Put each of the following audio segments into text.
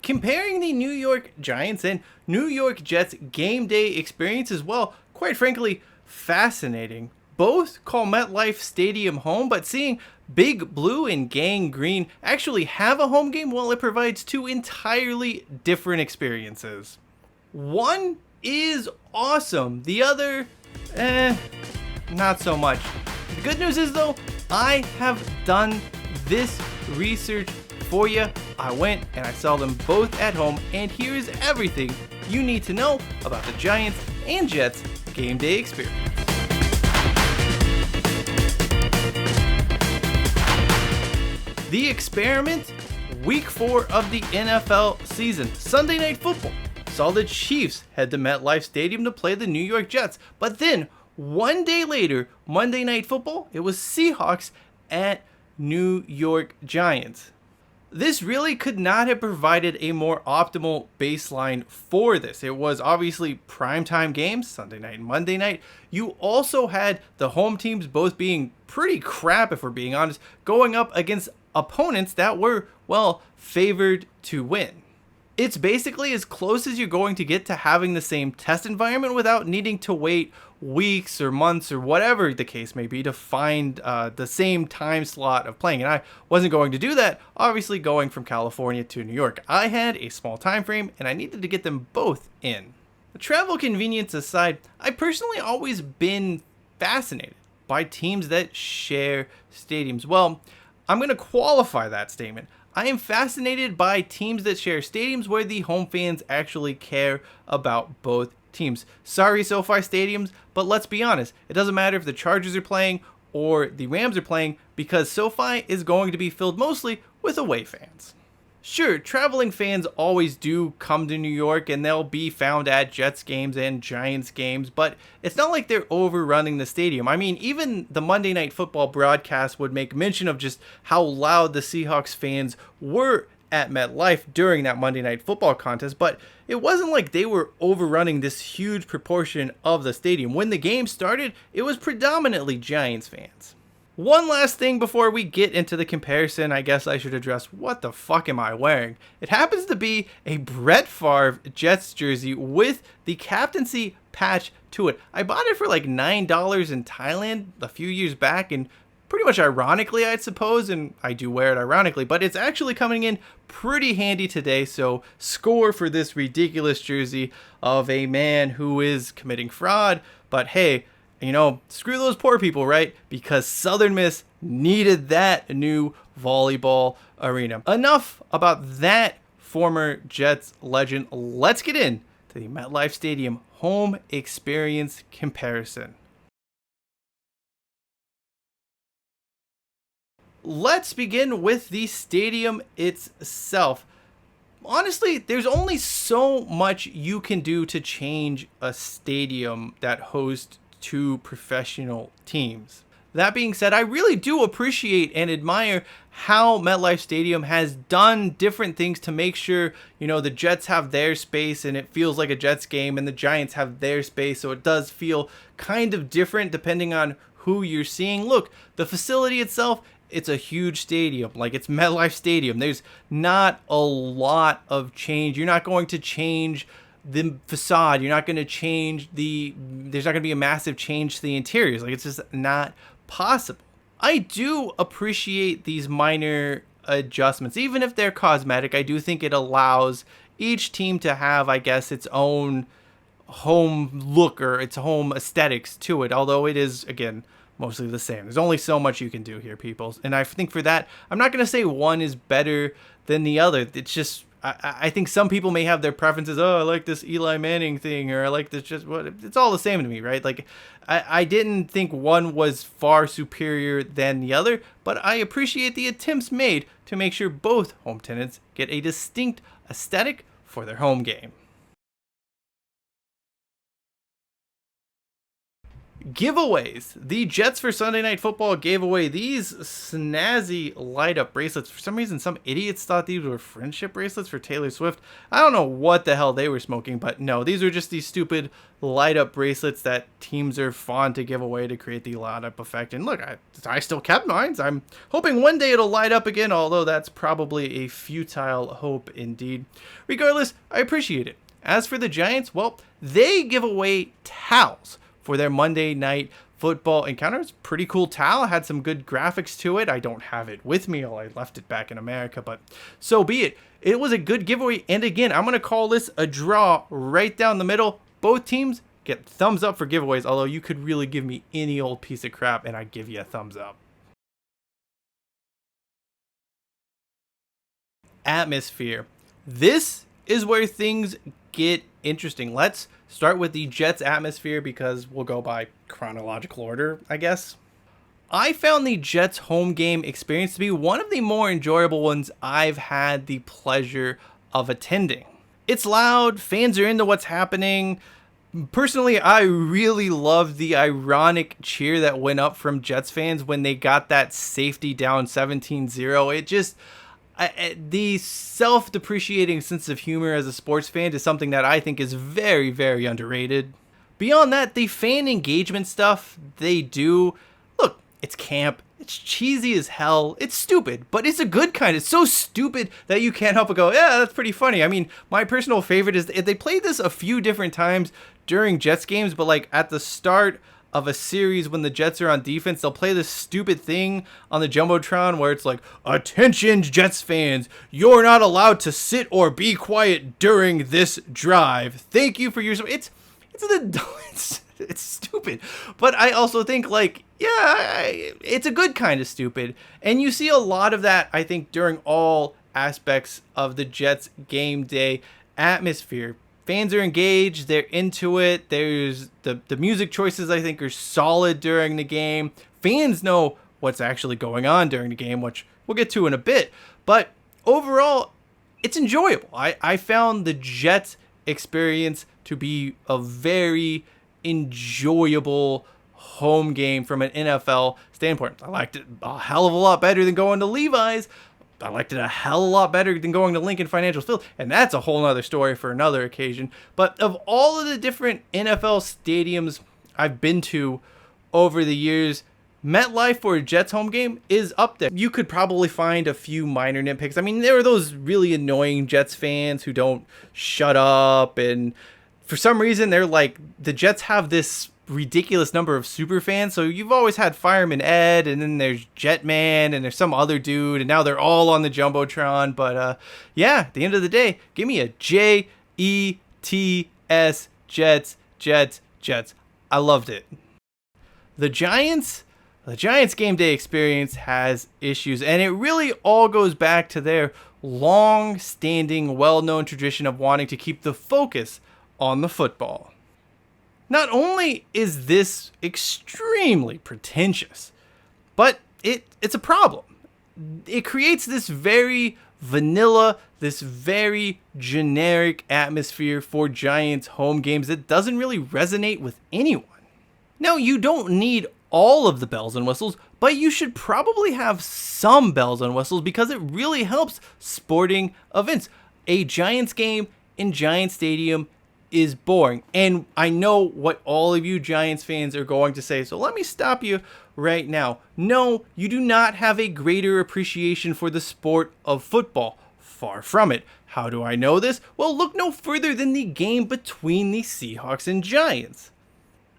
Comparing the New York Giants and New York Jets game day experience is, well, quite frankly, fascinating. Both call MetLife Stadium home, but seeing Big Blue and Gang Green actually have a home game, well, it provides two entirely different experiences. One is awesome, the other, not so much. The good news is, though, I have done this research for you. I went and I saw them both at home, and here's everything you need to know about the Giants and Jets game day experience. The experiment, week 4 of the NFL season, Sunday Night Football, saw the Chiefs head to MetLife Stadium to play the New York Jets. But then, one day later, Monday Night Football, it was Seahawks at New York Giants. This really could not have provided a more optimal baseline for this. It was obviously primetime games, Sunday night and Monday night. You also had the home teams both being pretty crap, if we're being honest, going up against opponents that were, well, favored to win. It's basically as close as you're going to get to having the same test environment without needing to wait weeks or months or whatever the case may be to find the same time slot of playing. And I wasn't going to do that, obviously going from California to New York. I had a small time frame and I needed to get them both in. The travel convenience aside, I personally always been fascinated by teams that share stadiums. Well, I'm going to qualify that statement. I am fascinated by teams that share stadiums where the home fans actually care about both teams. Sorry, SoFi stadiums, but let's be honest. It doesn't matter if the Chargers are playing or the Rams are playing, because SoFi is going to be filled mostly with away fans. Sure, traveling fans always do come to New York and they'll be found at Jets games and Giants games, but it's not like they're overrunning the stadium. I mean, even the Monday Night Football broadcast would make mention of just how loud the Seahawks fans were at MetLife during that Monday Night Football contest, but it wasn't like they were overrunning this huge proportion of the stadium. When the game started, it was predominantly Giants fans. One last thing before we get into the comparison, I guess I should address what the fuck am I wearing. It happens to be a Brett Favre Jets jersey with the captaincy patch to it. I bought it for like $9 in Thailand a few years back, and pretty much ironically, I suppose, and I do wear it ironically, but it's actually coming in pretty handy today, so score for this ridiculous jersey of a man who is committing fraud. But hey, you know, screw those poor people, right? Because Southern Miss needed that new volleyball arena. Enough about that former Jets legend. Let's get in to the MetLife Stadium home experience comparison. Let's begin with the stadium itself. Honestly, there's only so much you can do to change a stadium that hosts two professional teams. That being said, I really do appreciate and admire how MetLife Stadium has done different things to make sure, you know, the Jets have their space and it feels like a Jets game, and the Giants have their space, so it does feel kind of different depending on who you're seeing. Look, the facility itself, it's a huge stadium. Like, it's MetLife Stadium. There's not a lot of change. You're not going to change the facade. You're not going to change there's not going to be a massive change to the interiors. Like, it's just not possible. I do appreciate these minor adjustments. Even if they're cosmetic, I do think it allows each team to have, I guess, its own home look or its home aesthetics to it. Although it is, again, mostly the same. There's only so much you can do here, people. And I think for that, I'm not going to say one is better than the other. It's just, I think some people may have their preferences. Oh, I like this Eli Manning thing, or I like this just what. It's all the same to me, right? Like, I didn't think one was far superior than the other, but I appreciate the attempts made to make sure both home tenants get a distinct aesthetic for their home game. Giveaways. The Jets for Sunday Night Football gave away these snazzy light-up bracelets. For some reason, some idiots thought these were friendship bracelets for Taylor Swift. I don't know what the hell they were smoking, but no, these are just these stupid light-up bracelets that teams are fond to give away to create the light-up effect. And look, I still kept mine. I'm hoping one day it'll light up again, although that's probably a futile hope indeed. Regardless, I appreciate it. As for the Giants, well, they give away towels for their Monday Night Football encounters. Pretty cool towel, had some good graphics to it. I don't have it with me, I left it back in America, but so be it. It was a good giveaway, and again, I'm going to call this a draw right down the middle. Both teams get thumbs up for giveaways, although you could really give me any old piece of crap and I'd give you a thumbs up. Atmosphere. This is where things get interesting. Let's start with the Jets atmosphere because we'll go by chronological order, I guess. I found the Jets home game experience to be one of the more enjoyable ones I've had the pleasure of attending. It's loud, fans are into what's happening. Personally, I really loved the ironic cheer that went up from Jets fans when they got that safety down 17-0. It just... the self-depreciating sense of humor as a sports fan is something that I think is very, very underrated. Beyond that, the fan engagement stuff they do, look, it's camp, it's cheesy as hell, it's stupid, but it's a good kind. It's so stupid that you can't help but go, yeah, that's pretty funny. I mean, my personal favorite is they played this a few different times during Jets games, but like at the start of a series when the Jets are on defense, they'll play this stupid thing on the Jumbotron where it's like, attention Jets fans, you're not allowed to sit or be quiet during this drive. Thank you for your... It's stupid. But I also think like, yeah, it's a good kind of stupid. And you see a lot of that, I think, during all aspects of the Jets game day atmosphere. Fans are engaged, they're into it. There's the music choices, I think, are solid during the game. Fans know what's actually going on during the game, which we'll get to in a bit. But overall, it's enjoyable. I found the Jets experience to be a very enjoyable home game from an NFL standpoint. I liked it a hell of a lot better than going to Levi's. I liked it a hell of a lot better than going to Lincoln Financial Field, and that's a whole nother story for another occasion. But of all of the different NFL stadiums I've been to over the years, MetLife for a Jets home game is up there. You could probably find a few minor nitpicks. I mean, there are those really annoying Jets fans who don't shut up, and for some reason, they're like, the Jets have this ridiculous number of super fans. So you've always had Fireman Ed, and then there's Jetman, and there's some other dude, and now they're all on the Jumbotron. But yeah, at the end of the day, give me a Jets, Jets. I loved it. The Giants game day experience has issues, and it really all goes back to their long-standing, well-known tradition of wanting to keep the focus on the football. Not only is this extremely pretentious, but it's a problem. It creates this very vanilla, this very generic atmosphere for Giants home games that doesn't really resonate with anyone. Now, you don't need all of the bells and whistles, but you should probably have some bells and whistles because it really helps sporting events. A Giants game in Giants Stadium is boring. And I know what all of you Giants fans are going to say, so let me stop you right now. No, you do not have a greater appreciation for the sport of football. Far from it. How do I know this? Well, look no further than the game between the Seahawks and Giants.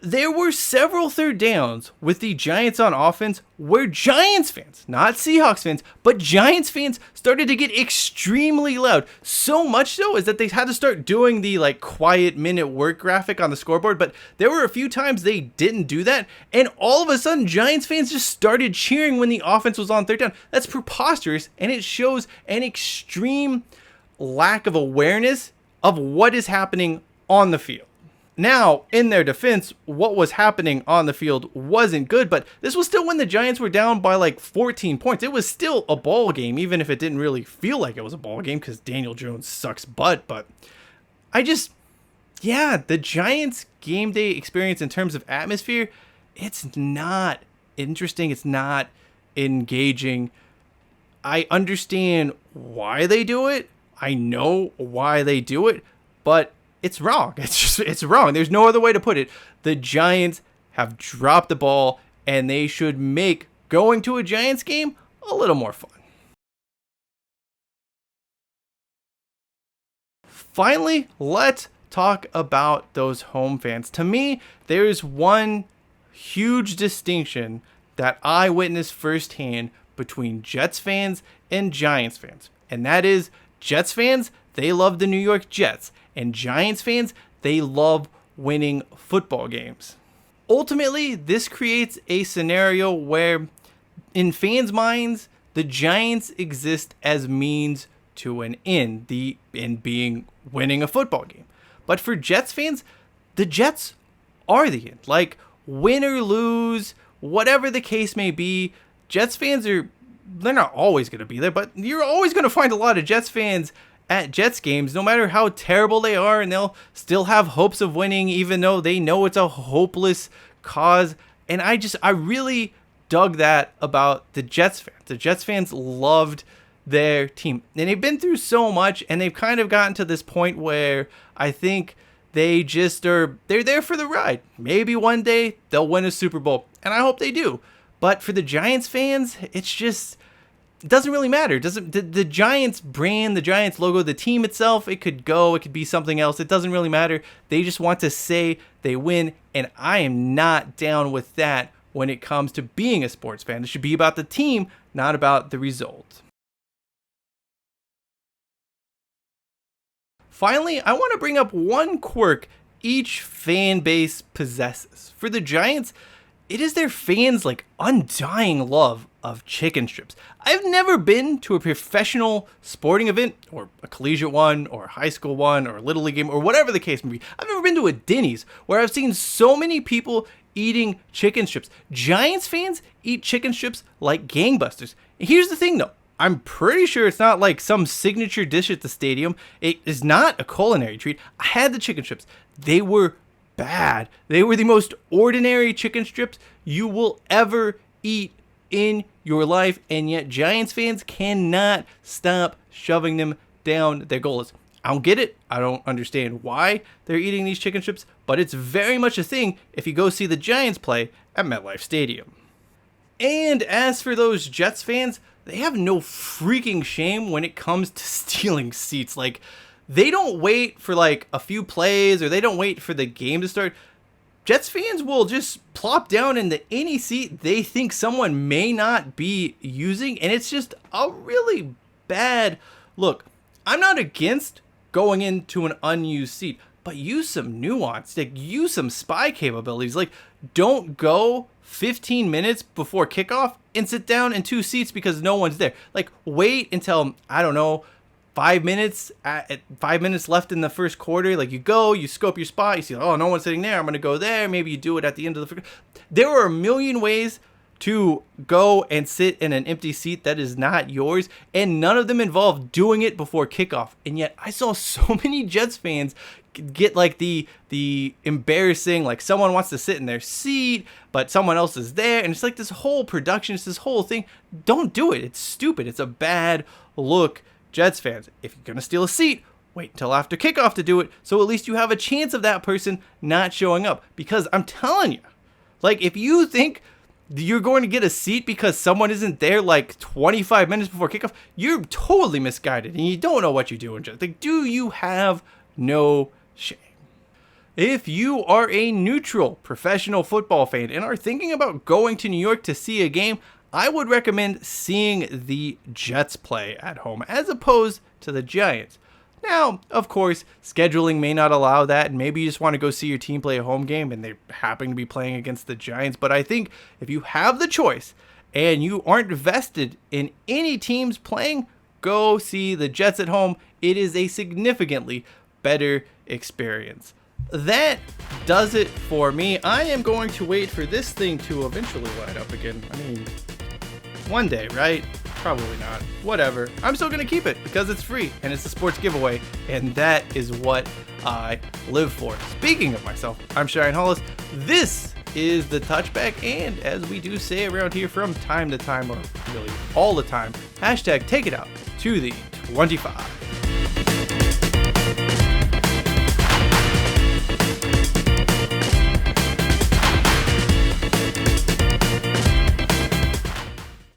There were several third downs with the Giants on offense where Giants fans, not Seahawks fans, but Giants fans started to get extremely loud. So much so is that they had to start doing the like quiet minute work graphic on the scoreboard, but there were a few times they didn't do that, and all of a sudden Giants fans just started cheering when the offense was on third down. That's preposterous, and it shows an extreme lack of awareness of what is happening on the field. Now, in their defense, what was happening on the field wasn't good, but this was still when the Giants were down by like 14 points. It was still a ball game, even if it didn't really feel like it was a ball game because Daniel Jones sucks butt. But the Giants game day experience in terms of atmosphere it's not interesting. It's not engaging. I understand why they do it. I know why they do it, but it's wrong. It's wrong. There's no other way to put it. The Giants have dropped the ball, and they should make going to a Giants game a little more fun. Finally, let's talk about those home fans. To me, there's one huge distinction that I witnessed firsthand between Jets fans and Giants fans. And that is, Jets fans, they love the New York Jets. And Giants fans, they love winning football games. Ultimately, this creates a scenario where, in fans' minds, the Giants exist as means to an end, the end being winning a football game. But for Jets fans, the Jets are the end. Like, win or lose, whatever the case may be, Jets fans they're not always going to be there, but you're always going to find a lot of Jets fans at Jets games, no matter how terrible they are, and they'll still have hopes of winning, even though they know it's a hopeless cause. And I really dug that about the Jets fans. The Jets fans loved their team, and they've been through so much, and they've kind of gotten to this point where I think they're there for the ride. Maybe one day they'll win a Super Bowl, and I hope they do. But for the Giants fans, it doesn't really matter. The Giants brand, the Giants logo, the team itself, it could be something else. It doesn't really matter. They just want to say they win, and I am not down with that when it comes to being a sports fan. It should be about the team, not about the result. Finally, I want to bring up one quirk each fan base possesses. For the Giants, it is their fans' undying love of chicken strips. I've never been to a professional sporting event, or a collegiate one, or a high school one, or a little league game, or whatever the case may be. I've never been to a Denny's where I've seen so many people eating chicken strips. Giants fans eat chicken strips like gangbusters. And here's the thing though. I'm pretty sure it's not like some signature dish at the stadium. It is not a culinary treat. I had the chicken strips. They were bad. They were the most ordinary chicken strips you will ever eat in your life, and yet Giants fans cannot stop shoving them down their gullet. I don't get it. I don't understand why they're eating these chicken strips, but it's very much a thing if you go see the Giants play at MetLife Stadium. And as for those Jets fans, they have no freaking shame when it comes to stealing seats. They don't wait for a few plays, or they don't wait for the game to start. Jets fans will just plop down into any seat they think someone may not be using, and it's just a really bad look. I'm not against going into an unused seat, but use some nuance. Use some spy capabilities. Don't go 15 minutes before kickoff and sit down in two seats because no one's there. Wait until, I don't know, 5 minutes at 5 minutes left in the first quarter. You go, you scope your spot, you see, oh, no one's sitting there, I'm going to go there. Maybe you do it at the end of the first. There are a million ways to go and sit in an empty seat that is not yours, and none of them involve doing it before kickoff. And yet I saw so many Jets fans get the embarrassing, someone wants to sit in their seat but someone else is there, and it's this whole production, it's this whole thing. Don't do it. It's stupid. It's a bad look. Jets fans, if you're gonna steal a seat, wait until after kickoff to do it, so at least you have a chance of that person not showing up. Because I'm telling you, if you think you're going to get a seat because someone isn't there 25 minutes before kickoff, you're totally misguided and you don't know what you're doing. Do you have no shame? If you are a neutral professional football fan and are thinking about going to New York to see a game, I would recommend seeing the Jets play at home as opposed to the Giants. Now, of course, scheduling may not allow that, and maybe you just want to go see your team play a home game and they happen to be playing against the Giants. But I think if you have the choice and you aren't vested in any teams playing, go see the Jets at home. It is a significantly better experience. That does it for me. I am going to wait for this thing to eventually light up again. I mean, one day, right? Probably not. Whatever. I'm still going to keep it because it's free and it's a sports giveaway, and that is what I live for. Speaking of myself, I'm Cheyenne Hollis. This is the touchback, and as we do say around here from time to time, or really all the time, hashtag take it out to the 25.